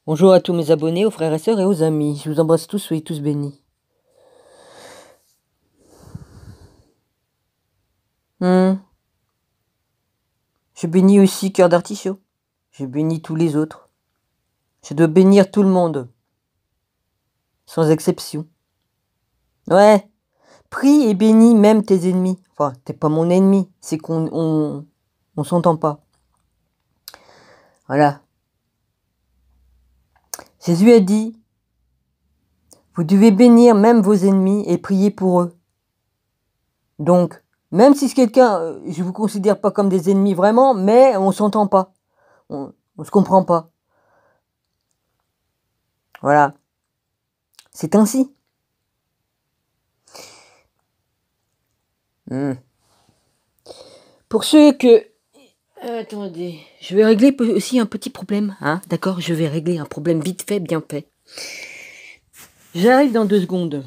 Bonjour à tous mes abonnés, aux frères et sœurs et aux amis. Je vous embrasse tous, soyez tous bénis. Je bénis aussi Cœur d'Artichaut. Je bénis tous les autres. Je dois bénir tout le monde, sans exception. Ouais, prie et bénis même tes ennemis. Enfin, t'es pas mon ennemi, c'est qu'on s'entend pas. Voilà. Jésus a dit, vous devez bénir même vos ennemis et prier pour eux. Donc, même si c'est quelqu'un, je vous considère pas comme des ennemis vraiment, mais on s'entend pas. On se comprend pas. Voilà. C'est ainsi. Pour ceux que... attendez, je vais régler aussi un petit problème. Hein, d'accord, je vais régler un problème vite fait, bien fait. J'arrive dans 2 secondes.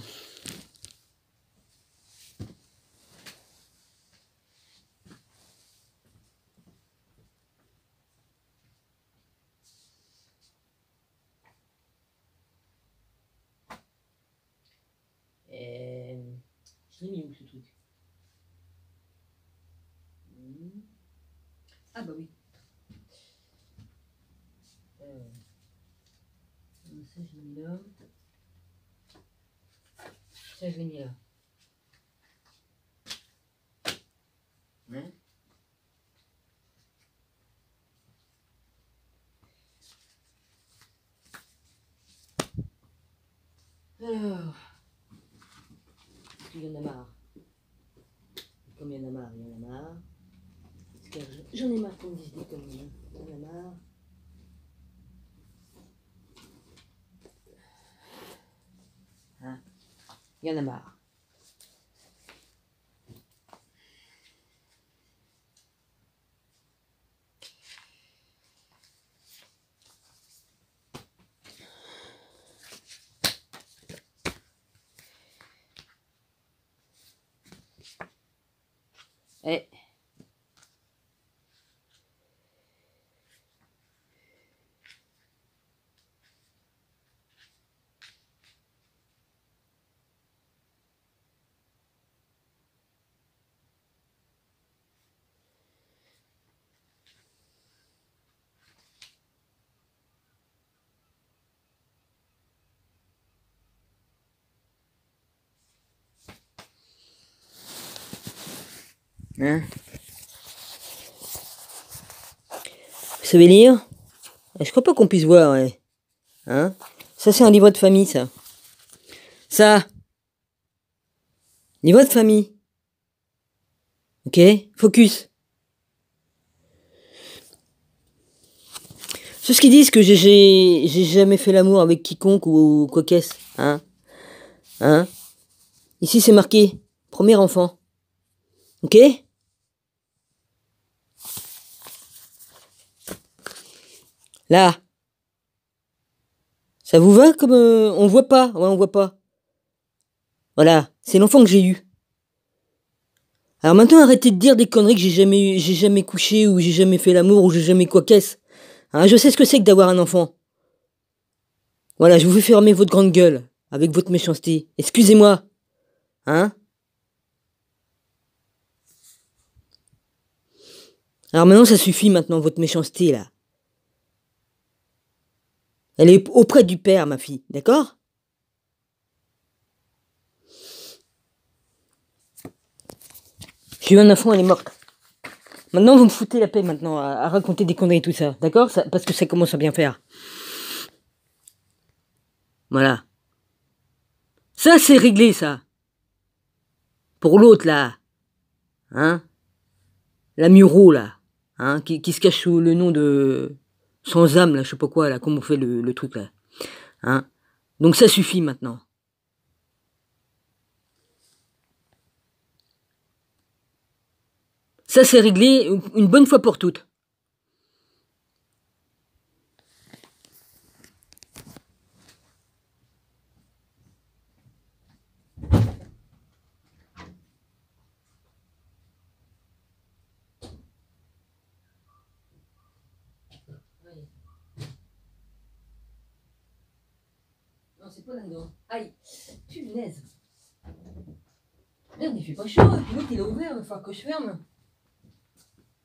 Je l'ai mis où ce truc? Ah bah oui. Ça je l'ai mis là. Ça je l'ai mis là. Hein? Alors, il y en a marre. Comme il y en a marre, il y en a marre. Parce que j'en ai marre qu'on me dise des conneries. Il y en a marre. Hein? Il y en a marre. Eh. Hein? Vous savez lire? Je crois pas qu'on puisse voir, ouais. Hein? Ça, c'est un livre de famille, ça. Ça, livre de famille. Ok? Focus. Ceux qui disent que j'ai jamais fait l'amour avec quiconque ou quoi qu'est-ce. Hein? Hein? Ici, c'est marqué. Premier enfant. Ok? Là. Ça vous va comme... on voit pas. Ouais, on voit pas. Voilà. C'est l'enfant que j'ai eu. Alors maintenant, arrêtez de dire des conneries que j'ai jamais couché, ou j'ai jamais fait l'amour, ou j'ai jamais quoi qu'est-ce. Hein, je sais ce que c'est que d'avoir un enfant. Voilà, je vous fais fermer votre grande gueule, avec votre méchanceté. Excusez-moi. Hein? Alors maintenant, ça suffit maintenant, votre méchanceté, là. Elle est auprès du père, ma fille, d'accord? J'ai eu un enfant, elle est morte. Maintenant, vous me foutez la paix, maintenant, à raconter des conneries et tout ça, d'accord? Parce que ça commence à bien faire. Voilà. Ça, c'est réglé, ça. Pour l'autre, là. Hein? La Muro, là. Hein? Qui se cache sous le nom de... Sans âme, là, je sais pas quoi, là, comment on fait le truc, là. Hein? Donc ça suffit, maintenant. Ça, c'est réglé une bonne fois pour toutes. Non, c'est pas là-dedans. Aïe, punaise. Merde, il fait pas chaud, et puis l'autre il est ouvert, il va falloir que je ferme.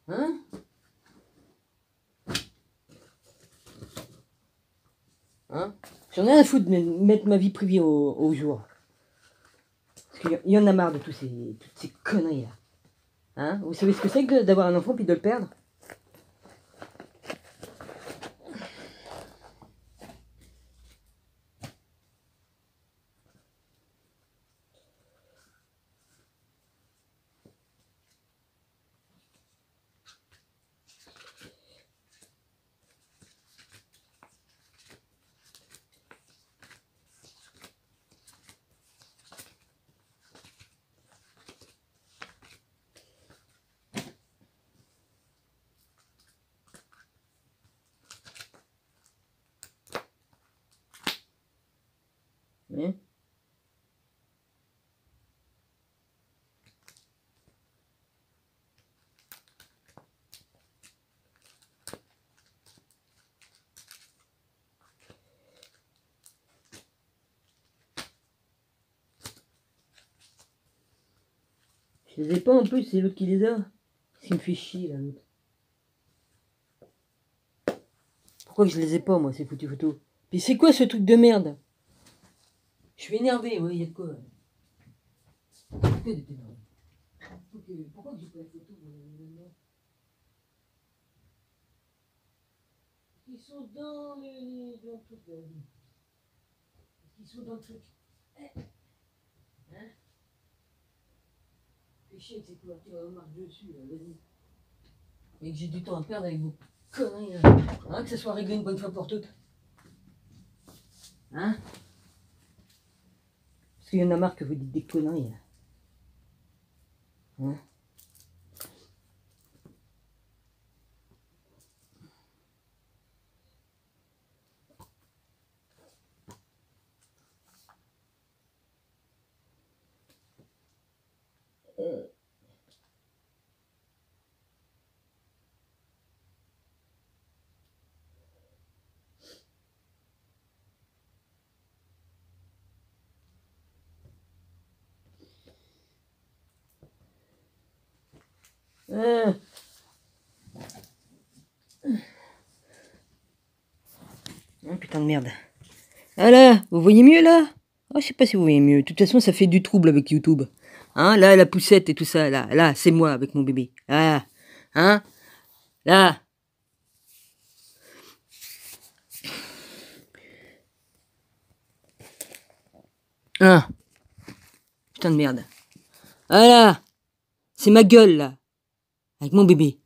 Hein? Hein? J'en ai rien à foutre de mettre ma vie privée au jour. Parce qu'il y en a marre de toutes ces conneries là. Hein? Vous savez ce que c'est que d'avoir un enfant puis de le perdre? Hein? Je les ai pas en plus, c'est l'autre qui les a. Ce qui me fait chier là, l'autre. Pourquoi je les ai pas moi, ces foutues photos? Puis c'est quoi ce truc de merde? Je suis énervé, ouais, y'a de quoi? Pourquoi d'être énervé? Pourquoi j'ai pas la photo maintenant? Ils sont dans le truc là. Ils sont dans le truc. Hein? Fais chier avec ces couvertures à marque dessus, là, vas-y. Et que j'ai du temps à perdre avec vos conneries là. Hein, que ça soit réglé une bonne fois pour toutes. Hein? Parce qu'il y en a marre que vous dites des conneries là. Hein? Ah, putain de merde. Ah là, vous voyez mieux là? Ah, je sais pas si vous voyez mieux. De toute façon, ça fait du trouble avec YouTube. Hein, là, la poussette et tout ça, là, c'est moi avec mon bébé. Ah, hein, là. Ah, putain de merde. Ah là, c'est ma gueule là, avec mon bébé.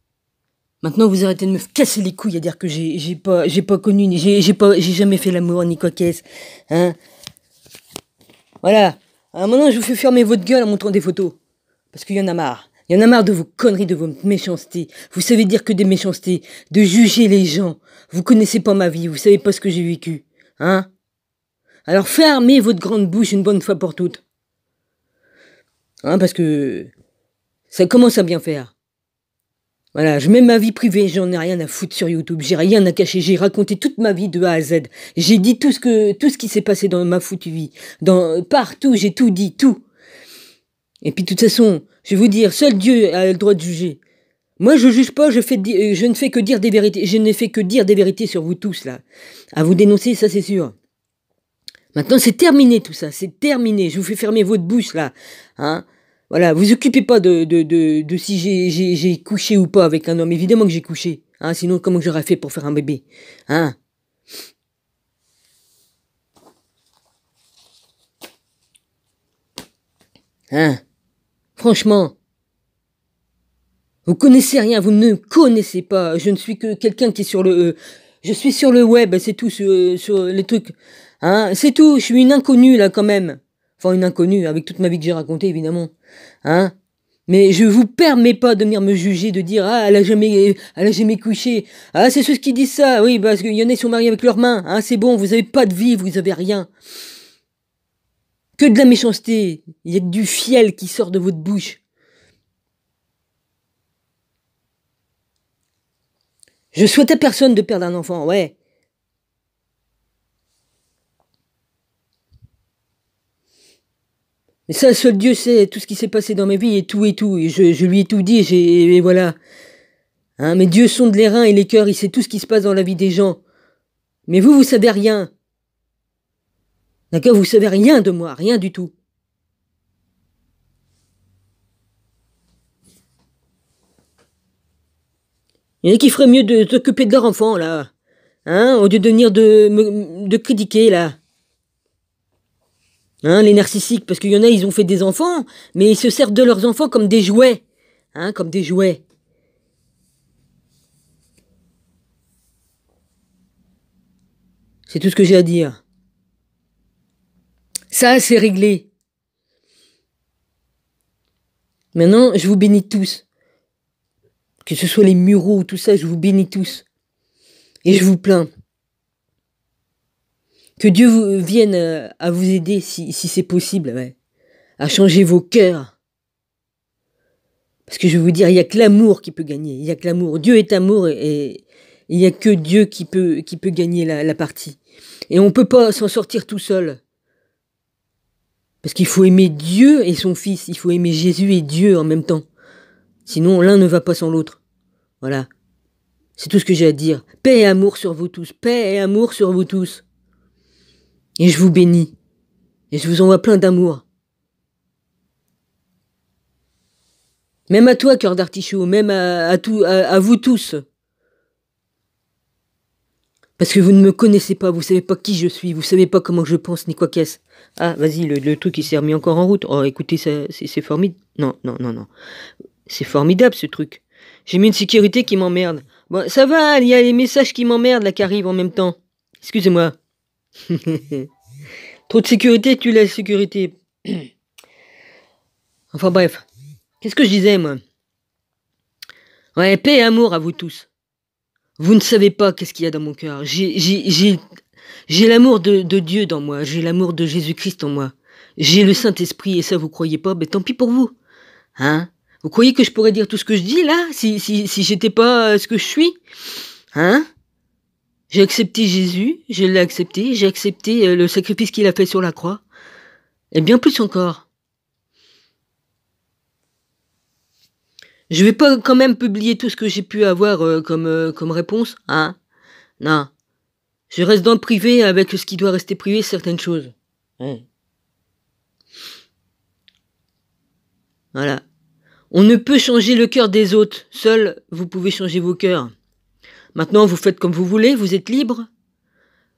Maintenant, vous arrêtez de me casser les couilles à dire que j'ai pas connu, j'ai jamais fait l'amour ni quoi qu'est-ce, hein. Voilà. À un moment, je vous fais fermer votre gueule en montrant des photos. Parce qu'il y en a marre. Il y en a marre de vos conneries, de vos méchancetés. Vous savez dire que des méchancetés, de juger les gens. Vous connaissez pas ma vie, vous savez pas ce que j'ai vécu. Hein? Alors fermez votre grande bouche une bonne fois pour toutes. Hein, parce que ça commence à bien faire. Voilà, je mets ma vie privée, j'en ai rien à foutre sur YouTube, j'ai rien à cacher, j'ai raconté toute ma vie de A à Z. J'ai dit tout ce qui s'est passé dans ma foutue vie. Partout, j'ai tout dit, tout. Et puis de toute façon, je vais vous dire, seul Dieu a le droit de juger. Moi, je juge pas, je ne fais que dire des vérités. Je n'ai fait que dire des vérités sur vous tous, là. À vous dénoncer, ça c'est sûr. Maintenant, c'est terminé tout ça, c'est terminé. Je vous fais fermer votre bouche, là. Hein? Voilà, vous occupez pas de si j'ai couché ou pas avec un homme. Évidemment que j'ai couché. Hein? Sinon, comment j'aurais fait pour faire un bébé? Hein? Hein? Franchement. Vous connaissez rien, vous ne connaissez pas. Je ne suis que quelqu'un qui est sur le... je suis sur le web, c'est tout, sur les trucs. Hein, c'est tout, je suis une inconnue, là, quand même. Enfin, une inconnue, avec toute ma vie que j'ai racontée, évidemment. Hein? Mais je vous permets pas de venir me juger, de dire, ah, elle a jamais couché. Ah, c'est ceux qui disent ça, oui, parce qu'il y en a qui sont mariés avec leurs mains. Hein, c'est bon, vous avez pas de vie, vous avez rien. Que de la méchanceté. Il y a que du fiel qui sort de votre bouche. Je souhaite à personne de perdre un enfant, ouais. Et ça, seul Dieu sait tout ce qui s'est passé dans ma vie et tout. Et je lui ai tout dit et voilà. Hein, mais Dieu sonde les reins et les cœurs, il sait tout ce qui se passe dans la vie des gens. Mais vous savez rien. D'accord? Vous savez rien de moi, rien du tout. Il y en a qui feraient mieux de s'occuper de leur enfant, là. Hein, au lieu de venir de critiquer, là. Hein, les narcissiques, parce qu'il y en a, ils ont fait des enfants, mais ils se servent de leurs enfants comme des jouets. Hein, comme des jouets. C'est tout ce que j'ai à dire. Ça, c'est réglé. Maintenant, je vous bénis tous. Que ce soit les Mureaux ou tout ça, je vous bénis tous. Et je vous plains. Que Dieu vienne à vous aider si c'est possible, ouais. À changer vos cœurs. Parce que je vais vous dire, il n'y a que l'amour qui peut gagner. Il n'y a que l'amour. Dieu est amour et il n'y a que Dieu qui peut gagner la partie. Et on ne peut pas s'en sortir tout seul. Parce qu'il faut aimer Dieu et son Fils. Il faut aimer Jésus et Dieu en même temps. Sinon, l'un ne va pas sans l'autre. Voilà. C'est tout ce que j'ai à dire. Paix et amour sur vous tous. Paix et amour sur vous tous. Et je vous bénis. Et je vous envoie plein d'amour. Même à toi, cœur d'artichaut. Même à vous tous. Parce que vous ne me connaissez pas. Vous savez pas qui je suis. Vous savez pas comment je pense, ni quoi qu'est-ce. Ah, vas-y, le truc, il s'est remis encore en route. Oh, écoutez, c'est formidable. Non. C'est formidable, ce truc. J'ai mis une sécurité qui m'emmerde. Bon, ça va, il y a les messages qui m'emmerdent, là, qui arrivent en même temps. Excusez-moi. Trop de sécurité, tu la sécurité. Enfin bref. Qu'est-ce que je disais, moi? Ouais, paix et amour à vous tous. Vous ne savez pas qu'est-ce qu'il y a dans mon cœur. J'ai l'amour de Dieu dans moi. J'ai l'amour de Jésus-Christ en moi. J'ai le Saint-Esprit et ça, vous croyez pas? Ben tant pis pour vous. Hein? Vous croyez que je pourrais dire tout ce que je dis, là, si j'étais pas ce que je suis? Hein? J'ai accepté Jésus, je l'ai accepté, j'ai accepté le sacrifice qu'il a fait sur la croix. Et bien plus encore. Je vais pas quand même publier tout ce que j'ai pu avoir comme réponse, hein? Non. Je reste dans le privé avec ce qui doit rester privé, certaines choses. Ouais. Voilà. On ne peut changer le cœur des autres. Seul, vous pouvez changer vos cœurs. Maintenant, vous faites comme vous voulez, vous êtes libre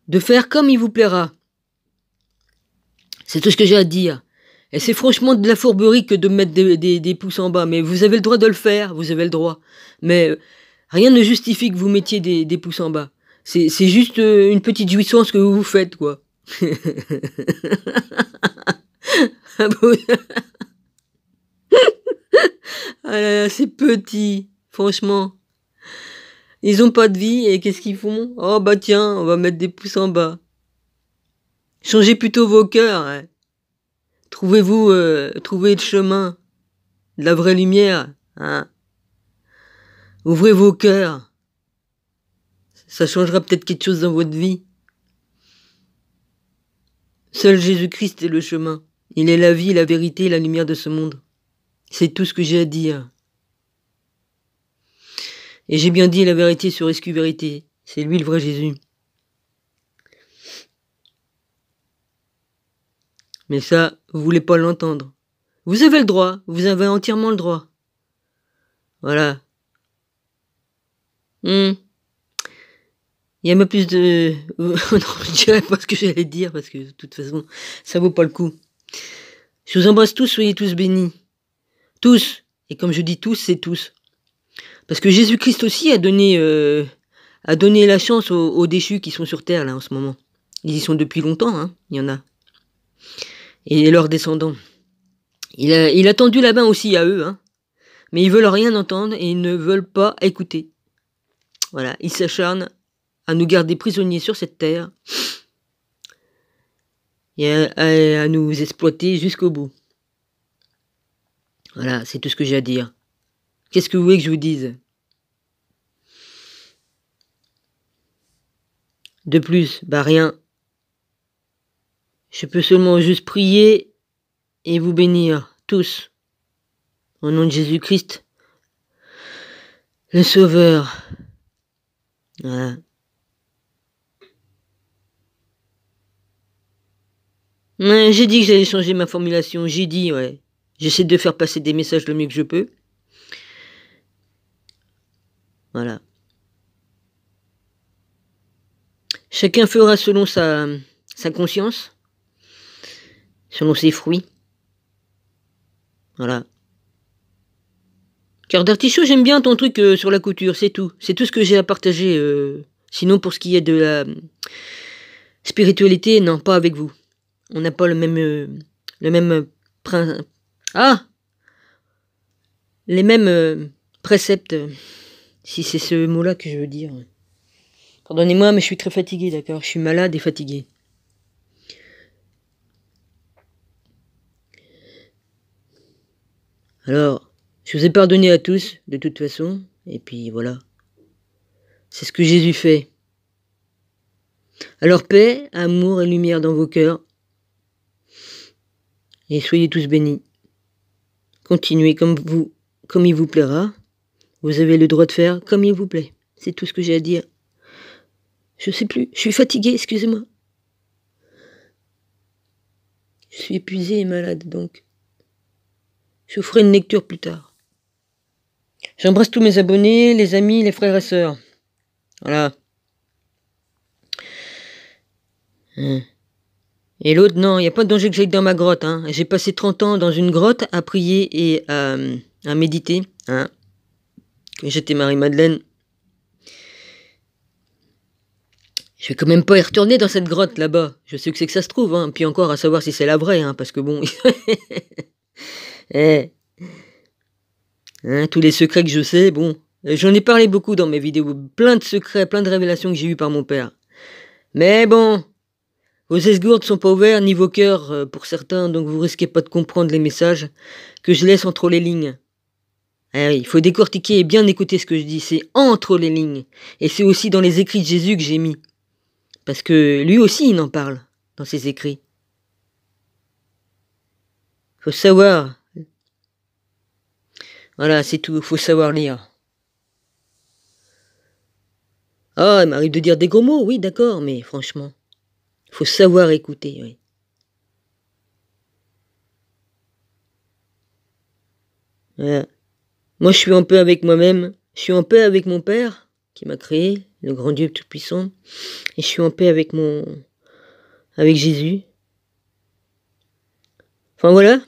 de faire comme il vous plaira. C'est tout ce que j'ai à dire. Et c'est franchement de la fourberie que de mettre des pouces en bas. Mais vous avez le droit de le faire, vous avez le droit. Mais rien ne justifie que vous mettiez des pouces en bas. C'est juste une petite jouissance que vous vous faites, quoi. Ah là là, c'est petit, franchement. Ils ont pas de vie et qu'est-ce qu'ils font? Oh bah tiens, on va mettre des pouces en bas. Changez plutôt vos cœurs. Hein. Trouvez le chemin de la vraie lumière. Hein. Ouvrez vos cœurs. Ça changera peut-être quelque chose dans votre vie. Seul Jésus-Christ est le chemin. Il est la vie, la vérité et la lumière de ce monde. C'est tout ce que j'ai à dire. Et j'ai bien dit la vérité sur SQ Vérité. C'est lui le vrai Jésus. Mais ça, vous voulez pas l'entendre. Vous avez le droit. Vous avez entièrement le droit. Voilà. Il y a même plus de... non, je dirais pas ce que j'allais dire, parce que de toute façon, ça vaut pas le coup. Je vous embrasse tous, soyez tous bénis. Tous. Et comme je dis tous, c'est tous. Parce que Jésus-Christ aussi a donné la chance aux déchus qui sont sur Terre, là, en ce moment. Ils y sont depuis longtemps, hein, il y en a. Et leurs descendants. Il a tendu la main aussi à eux, hein. Mais ils veulent rien entendre et ils ne veulent pas écouter. Voilà, ils s'acharnent à nous garder prisonniers sur cette terre et à nous exploiter jusqu'au bout. Voilà, c'est tout ce que j'ai à dire. Qu'est-ce que vous voulez que je vous dise? De plus, bah rien. Je peux seulement juste prier et vous bénir tous. Au nom de Jésus-Christ, le Sauveur. Voilà. Ouais, j'ai dit que j'allais changer ma formulation. J'ai dit, ouais. J'essaie de faire passer des messages le mieux que je peux. Voilà. Chacun fera selon sa conscience, selon ses fruits. Voilà. Cœur d'artichaut, j'aime bien ton truc sur la couture, c'est tout. C'est tout ce que j'ai à partager. Sinon, pour ce qui est de la spiritualité, non, pas avec vous. On n'a pas le même les mêmes préceptes, si c'est ce mot-là que je veux dire. Pardonnez-moi, mais je suis très fatigué, d'accord? Je suis malade et fatigué. Alors, je vous ai pardonné à tous, de toute façon, et puis voilà. C'est ce que Jésus fait. Alors paix, amour et lumière dans vos cœurs. Et soyez tous bénis. Continuez comme il vous plaira. Vous avez le droit de faire comme il vous plaît. C'est tout ce que j'ai à dire. Je sais plus, je suis fatigué, excusez-moi. Je suis épuisé et malade, donc. Je vous ferai une lecture plus tard. J'embrasse tous mes abonnés, les amis, les frères et sœurs. Voilà. Et l'autre, non, il n'y a pas de danger que j'aille dans ma grotte. Hein. J'ai passé 30 ans dans une grotte à prier et à méditer. Hein. J'étais Marie-Madeleine. Je vais quand même pas y retourner dans cette grotte là-bas. Je sais que c'est que ça se trouve. Hein. Puis encore à savoir si c'est la vraie. Hein, parce que bon... Hein, tous les secrets que je sais, bon... J'en ai parlé beaucoup dans mes vidéos. Plein de secrets, plein de révélations que j'ai eues par mon père. Mais bon... Vos esgourdes sont pas ouverts, ni vos cœurs pour certains, donc vous risquez pas de comprendre les messages que je laisse entre les lignes. Eh oui, il faut décortiquer et bien écouter ce que je dis, c'est entre les lignes. Et c'est aussi dans les écrits de Jésus que j'ai mis. Parce que lui aussi, il en parle, dans ses écrits. Faut savoir. Voilà, c'est tout, faut savoir lire. Ah, il m'arrive de dire des gros mots, oui, d'accord, mais franchement, faut savoir écouter, oui. Voilà. Moi, je suis en paix avec moi-même, je suis en paix avec mon Père, qui m'a créé, le grand Dieu tout-puissant, et je suis en paix avec avec Jésus. Enfin voilà,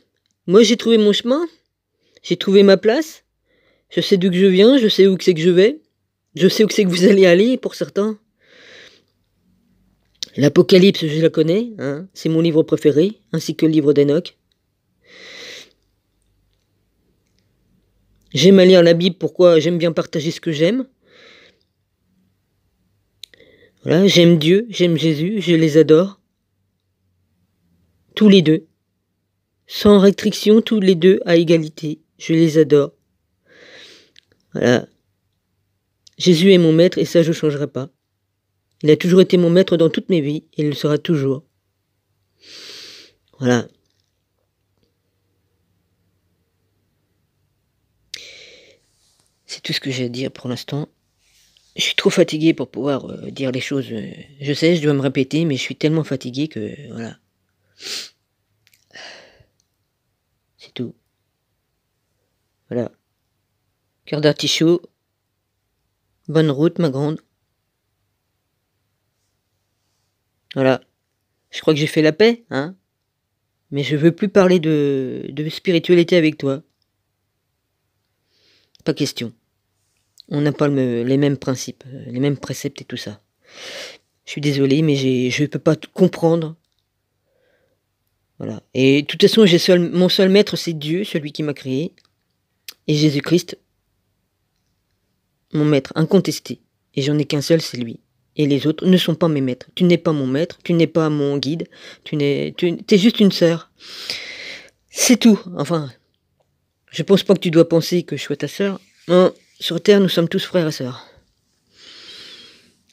moi j'ai trouvé mon chemin, j'ai trouvé ma place, je sais d'où que je viens, je sais où que c'est que je vais, je sais où que c'est que vous allez aller pour certains. L'Apocalypse, je la connais, hein, c'est mon livre préféré, ainsi que le livre d'Enoch. J'aime à lire la Bible, pourquoi? J'aime bien partager ce que j'aime. Voilà, j'aime Dieu, j'aime Jésus, je les adore. Tous les deux. Sans restriction, tous les deux à égalité. Je les adore. Voilà. Jésus est mon maître et ça je ne changerai pas. Il a toujours été mon maître dans toutes mes vies et il le sera toujours. Voilà. C'est tout ce que j'ai à dire pour l'instant. Je suis trop fatigué pour pouvoir dire les choses. Je sais, je dois me répéter, mais je suis tellement fatigué que voilà. C'est tout. Voilà. Cœur d'artichaut. Bonne route, ma grande. Voilà. Je crois que j'ai fait la paix, hein. Mais je veux plus parler de spiritualité avec toi. Pas question. On n'a pas les mêmes principes, les mêmes préceptes et tout ça. Je suis désolé, mais je ne peux pas comprendre. Voilà. Et de toute façon, mon seul maître, c'est Dieu, celui qui m'a créé. Et Jésus-Christ, mon maître, incontesté. Et j'en ai qu'un seul, c'est lui. Et les autres ne sont pas mes maîtres. Tu n'es pas mon maître, tu n'es pas mon guide, t'es juste une sœur. C'est tout. Enfin, je pense pas que tu dois penser que je sois ta sœur. Non, sur Terre, nous sommes tous frères et sœurs.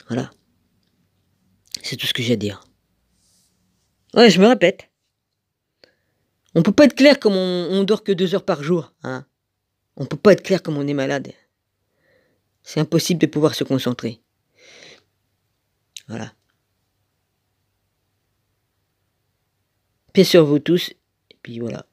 Voilà. C'est tout ce que j'ai à dire. Ouais, je me répète. On peut pas être clair comme on dort que 2 heures par jour, hein. On peut pas être clair comme on est malade. C'est impossible de pouvoir se concentrer. Voilà. Paix sur vous tous, et puis voilà.